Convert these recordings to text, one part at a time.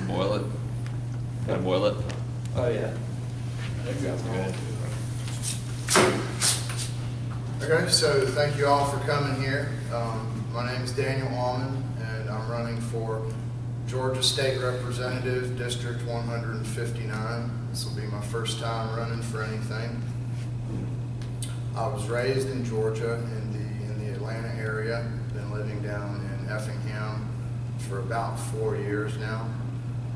Boil it. Gotta boil it. Oh, yeah. I think that's good. Okay, so thank you all for coming here. My name is Daniel Almond, and I'm running for Georgia State Representative, District 159. This will be my first time running for anything. I was raised in Georgia in the Atlanta area. Been living down in Effingham for about 4 years now.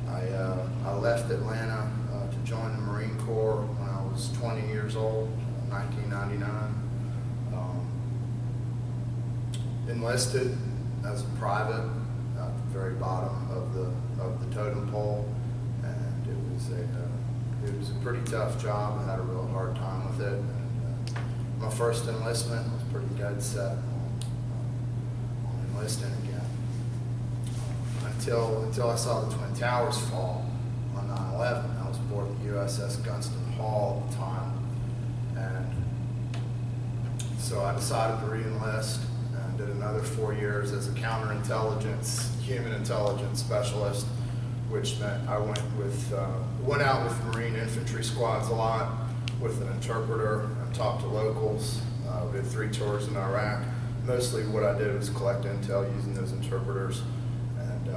I left Atlanta to join the Marine Corps when I was 20 years old, 1999. Enlisted as a private at the very bottom of the totem pole, and it was a pretty tough job. I had a real hard time with it. And, my first enlistment was pretty dead set on enlisting again. Until I saw the Twin Towers fall on 9/11. I was aboard the USS Gunston Hall at the time, and so I decided to re-enlist and did another 4 years as a counterintelligence, human intelligence specialist, which meant I went out with Marine infantry squads a lot with an interpreter and talked to locals. We did 3 tours in Iraq. Mostly what I did was collect intel using those interpreters and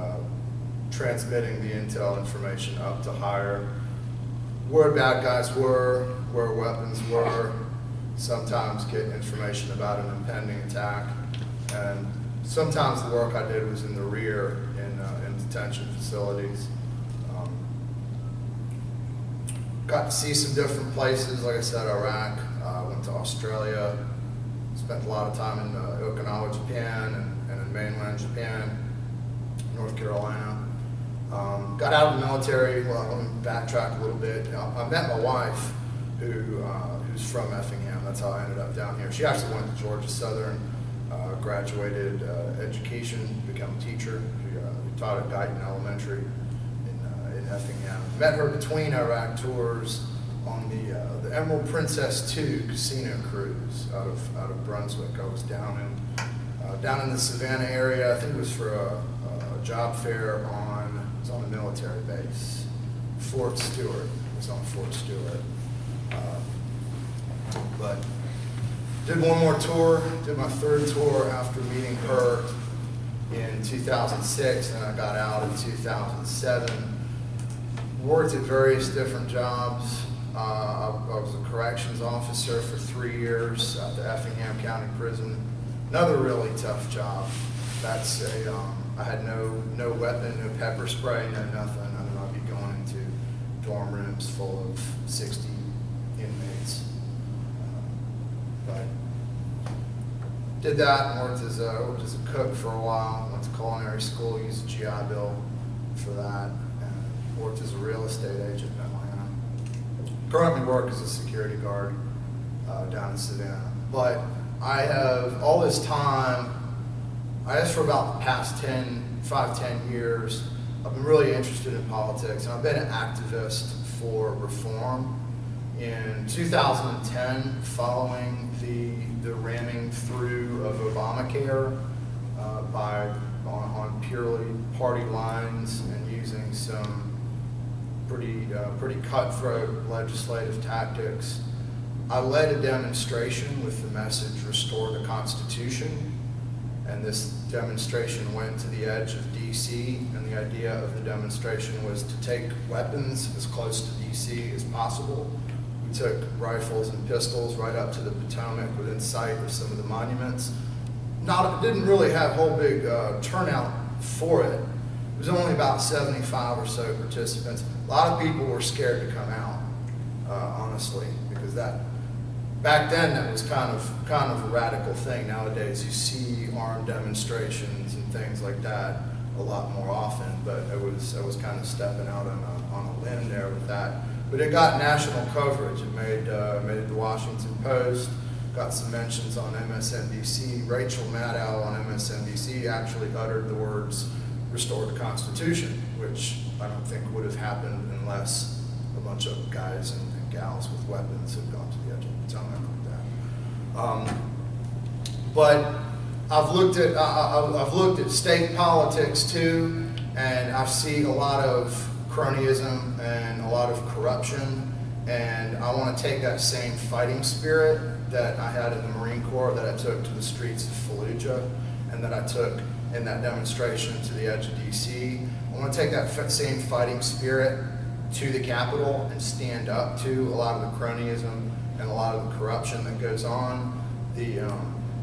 transmitting the intel information up to higher, where bad guys were, where weapons were, sometimes get information about an impending attack, and sometimes the work I did was in the rear in detention facilities. Got to see some different places, like I said, Iraq, went to Australia, spent a lot of time in Okinawa, Japan, and in mainland Japan, North Carolina. Got out of the military. Well, let me backtrack a little bit. I met my wife, who's from Effingham. That's how I ended up down here. She actually went to Georgia Southern, graduated education, became a teacher. She taught at Guyton Elementary in Effingham. Met her between Iraq tours on the Emerald Princess II casino cruise out of Brunswick. I was down in the Savannah area. I think it was for a job fair on a military base, Fort Stewart. It was on Fort Stewart. But did one more tour, did my 3rd tour after meeting her in 2006, and I got out in 2007. Worked at various different jobs. I was a corrections officer for 3 years at the Effingham County Prison. Another really tough job. I had no weapon, no pepper spray, no nothing. I mean, I'd be going into dorm rooms full of 60 inmates. But did that and worked as a cook for a while. Went to culinary school, used a GI Bill for that, and worked as a real estate agent in Atlanta. Currently work as a security guard down in Savannah. But I have all this time, I guess for about the past 5-10 years, I've been really interested in politics, and I've been an activist for reform. In 2010, following the ramming through of Obamacare on purely party lines and using some pretty cutthroat legislative tactics, I led a demonstration with the message "Restore the Constitution." And this demonstration went to the edge of DC, and the idea of the demonstration was to take weapons as close to DC as possible. We took rifles and pistols right up to the Potomac within sight of some of the monuments. Didn't really have a whole big turnout for it. It was only about 75 or so participants. A lot of people were scared to come out, honestly, because back then that was kind of a radical thing. Nowadays you see armed demonstrations and things like that a lot more often, but I was kind of stepping out on a limb there with that. But it got national coverage. It made the Washington Post, got some mentions on MSNBC. Rachel Maddow on MSNBC actually uttered the words "Restore the Constitution," which I don't think would have happened unless a bunch of guys and gals with weapons had gone to the edge of the Potomac like that. But I've looked at state politics too, And I see a lot of cronyism and a lot of corruption, and I want to take that same fighting spirit that I had in the Marine Corps, that I took to the streets of Fallujah, and that I took in that demonstration to the edge of DC. I want to take that same fighting spirit to the Capitol and stand up to a lot of the cronyism and a lot of the corruption that goes on.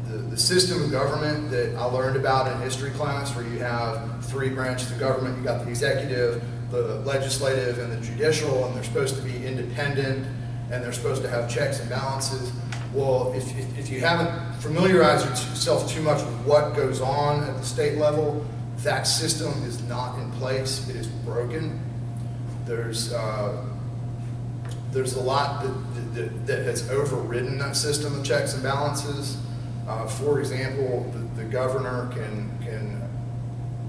The system of government that I learned about in history class, where you have three branches of government. You got the executive, the legislative, and the judicial, and they're supposed to be independent, and they're supposed to have checks and balances. Well, if you haven't familiarized yourself too much with what goes on at the state level, that system is not in place. It is broken. There's a lot that has overridden that system of checks and balances. For example, the governor can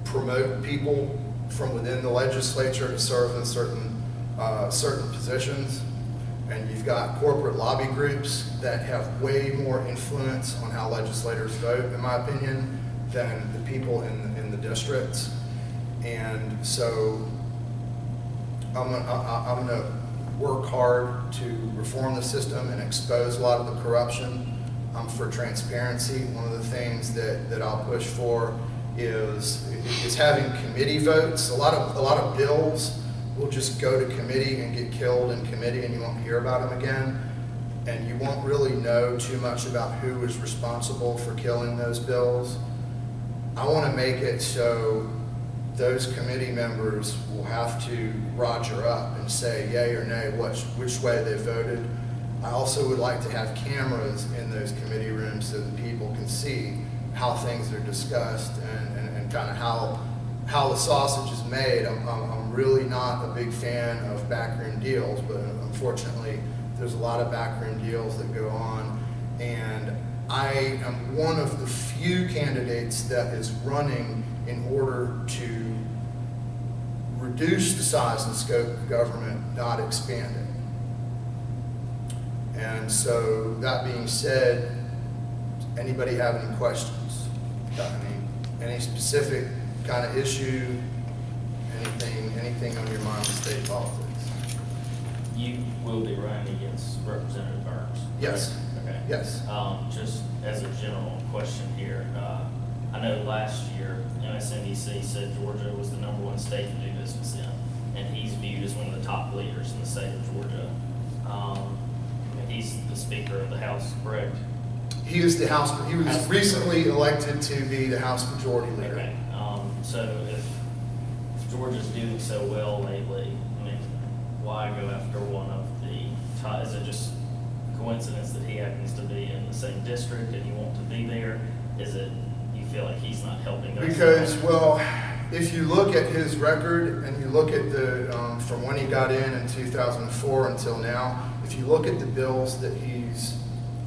promote people from within the legislature to serve in certain positions, and you've got corporate lobby groups that have way more influence on how legislators vote, in my opinion, than the people in the districts. And so I'm gonna work hard to reform the system and expose a lot of the corruption. For transparency, one of the things that I'll push for is having committee votes. A lot of bills will just go to committee and get killed in committee, and you won't hear about them again, and you won't really know too much about who is responsible for killing those bills. I want to make it so those committee members will have to roger up and say yay or nay which way they voted. I also would like to have cameras in those committee rooms so that people can see how things are discussed and kind of how the sausage is made. I'm really not a big fan of backroom deals, but unfortunately there's a lot of backroom deals that go on, and I am one of the few candidates that is running in order to reduce the size and scope of government, not expand it. And so, that being said, anybody have any questions? Any specific kind of issue, anything on your mind with state politics? You will be running against Representative Burns? Yes. Right? Okay. Yes. Just as a general question here, I know last year MSNBC said Georgia was the #1 state to do business in, and he's viewed as one of the top leaders in the state of Georgia. He's the Speaker of the House, correct? He is the House. He was recently elected to be the House Majority Leader. Okay. So if Georgia's doing so well lately, I mean, why go after one of the top? Is it just coincidence that he happens to be in the same district and you want to be there? Is it you feel like he's not helping us? Because, well, if you look at his record and you look at the from when he got in 2004 until now, if you look at the bills that he's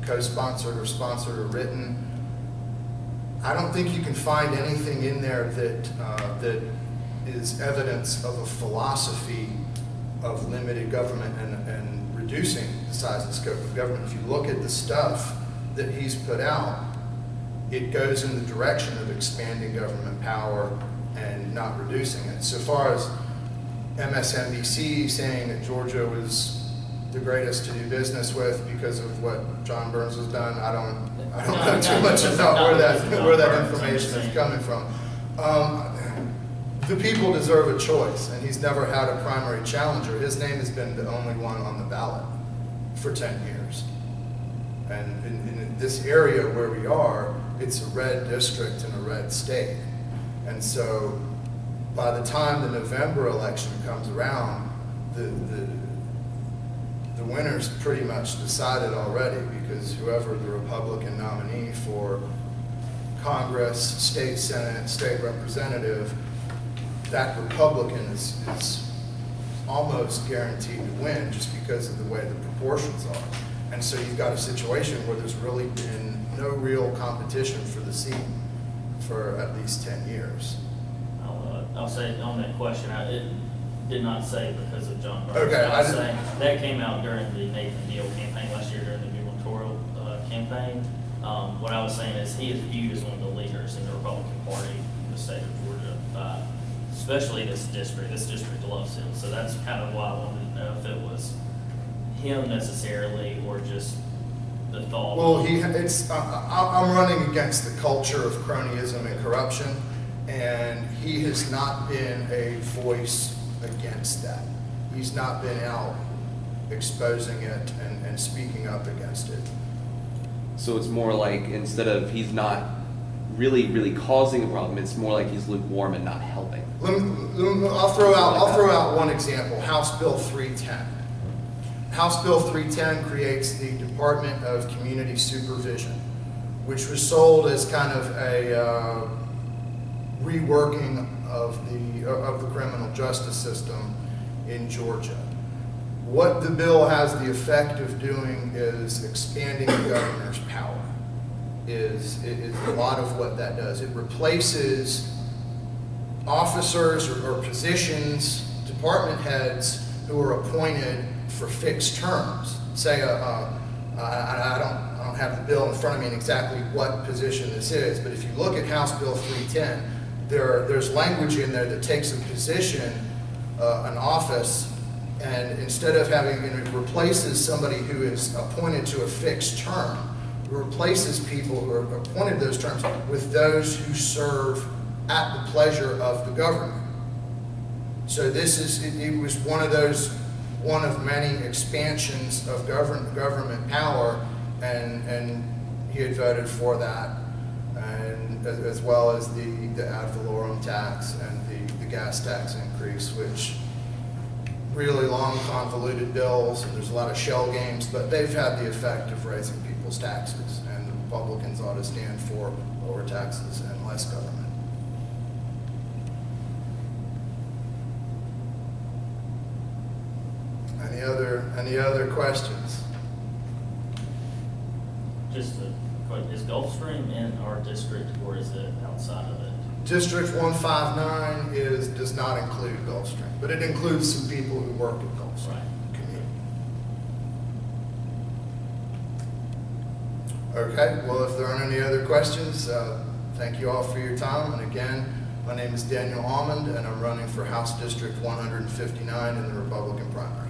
co-sponsored or sponsored or written, I don't think you can find anything in there that is evidence of a philosophy of limited government and reducing the size and scope of government. If you look at the stuff that he's put out, it goes in the direction of expanding government power and not reducing it. So far as MSNBC saying that Georgia was the greatest to do business with because of what John Burns has done, I don't know too much about where that information is coming from. The people deserve a choice, and he's never had a primary challenger. His name has been the only one on the ballot for 10 years. And in this area where we are, it's a red district in a red state. And so by the time the November election comes around, the winner's pretty much decided already, because whoever the Republican nominee for Congress, state Senate, state representative, that Republican is almost guaranteed to win just because of the way the proportions are. And so you've got a situation where there's really been no real competition for the seat for at least 10 years. I'll say on that question, it did not say because of John Burns. Okay, I was saying that came out during the Nathan Deal campaign last year, during the gubernatorial campaign. What I was saying is he is viewed as one of the leaders in the Republican Party in the state of Georgia by especially this district loves him, so that's kind of why I wanted to know if it was him necessarily, or just the thought. Well, I'm running against the culture of cronyism and corruption, and he has not been a voice against that. He's not been out exposing it and speaking up against it. So it's more like, instead of he's not really causing a problem, it's more like he's lukewarm and not helping. I'll throw out one example, House Bill 310. House Bill 310 creates the Department of Community Supervision, which was sold as kind of a reworking of the criminal justice system in Georgia. What the bill has the effect of doing is expanding the governor's power. Is a lot of what that does. It replaces officers or positions, department heads who are appointed for fixed terms. Say, I don't have the bill in front of me and exactly what position this is, but if you look at House Bill 310, there's language in there that takes a position, an office, and instead of having, it replaces somebody who is appointed to a fixed term, it replaces people who are appointed those terms with those who serve at the pleasure of the government. So it was one of many expansions of government power, and he had voted for that, and as well as the ad valorem tax and the gas tax increase, which really long, convoluted bills, and there's a lot of shell games, but they've had the effect of raising people's taxes, and the Republicans ought to stand for lower taxes and less government. Any other questions? Just is Gulfstream in our district, or is it outside of it? District 159 does not include Gulfstream, but it includes some people who work at Gulfstream. Right. Okay, well, if there aren't any other questions, thank you all for your time. And again, my name is Daniel Almond, and I'm running for House District 159 in the Republican primary.